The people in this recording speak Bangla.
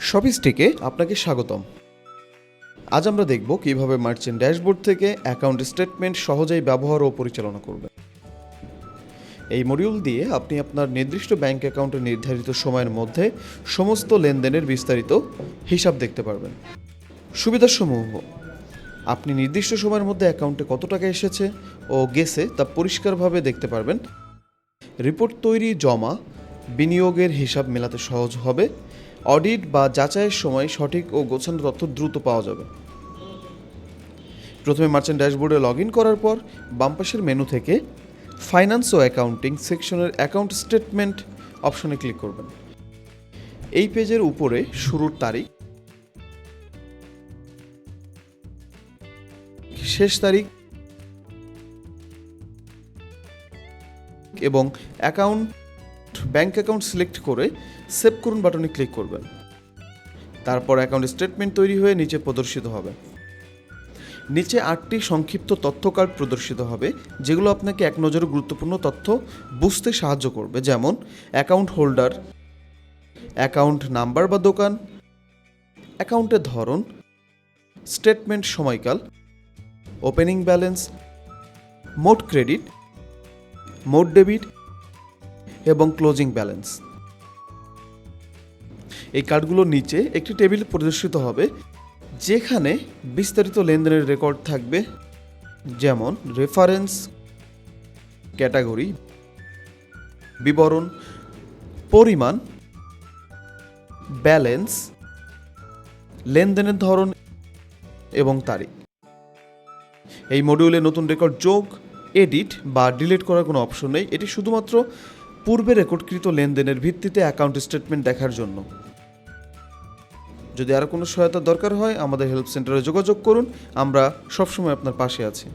শপিস্টিকে আপনাকে স্বাগতম। আজ আমরা দেখব কিভাবে মার্চেন্ট ড্যাশবোর্ড থেকে অ্যাকাউন্ট স্টেটমেন্ট সহজেই ব্যবহার ও পরিচালনা করবেন। এই মডিউল দিয়ে আপনি আপনার নির্দিষ্ট ব্যাংক অ্যাকাউন্টে নির্ধারিত সময়ের মধ্যে সমস্ত লেনদেনের বিস্তারিত হিসাব দেখতে পারবেন। সুবিধাসমূহ: আপনি নির্দিষ্ট সময়ের মধ্যে অ্যাকাউন্টে কত টাকা এসেছে ও গেছে তা পরিষ্কারভাবে দেখতে পারবেন। রিপোর্ট তৈরি, জমা, বিনিয়োগের হিসাব মেলাতে সহজ হবে। অডিট বা যাচাইয়ের সময় সঠিক ও গোছানো তথ্য দ্রুত পাওয়া যাবে। প্রথমে মার্চেন্ট ড্যাশবোর্ডে লগ ইন করার পর বাম পাশের মেনু থেকে ফাইন্যান্স ও অ্যাকাউন্টিং সেকশনের অ্যাকাউন্ট স্টেটমেন্ট অপশনে ক্লিক করবেন। এই পেজের উপরে শুরুর তারিখ, শেষ তারিখ এবং ব্যাংক অ্যাকাউন্ট সিলেক্ট করে সেভ করুন বাটনে ক্লিক করবেন। তারপর অ্যাকাউন্ট স্টেটমেন্ট তৈরি হয়ে নিচে প্রদর্শিত হবে। নিচে 8টি সংক্ষিপ্ত তথ্য কার্ড প্রদর্শিত হবে, যেগুলো আপনাকে এক নজরে গুরুত্বপূর্ণ তথ্য বুঝতে সাহায্য করবে, যেমন অ্যাকাউন্ট হোল্ডার, অ্যাকাউন্ট নাম্বার বা দোকান, অ্যাকাউন্টের ধরন, স্টেটমেন্ট সময়কাল, ওপেনিং ব্যালেন্স, মোট ক্রেডিট, মোট ডেবিট এবং ক্লোজিং ব্যালেন্স। এই কার্ডগুলোর নিচে একটি টেবিল প্রদর্শিত হবে, যেখানে বিস্তারিত লেনদেনের রেকর্ড থাকবে, যেমন রেফারেন্স, ক্যাটাগরি, বিবরণ, পরিমাণ, ব্যালেন্স, লেনদেনের ধরন এবং তারিখ। এই মডিউলে নতুন রেকর্ড যোগ, এডিট বা ডিলিট করার কোনো অপশন নেই। এটি শুধুমাত্র পূর্বে রেকর্ডকৃত লেনদেনের ভিত্তিতে অ্যাকাউন্ট স্টেটমেন্ট দেখার জন্য। যদি আরও কোনো সহায়তা দরকার হয়, আমাদের হেল্প সেন্টারে যোগাযোগ করুন। আমরা সবসময় আপনার পাশে আছি।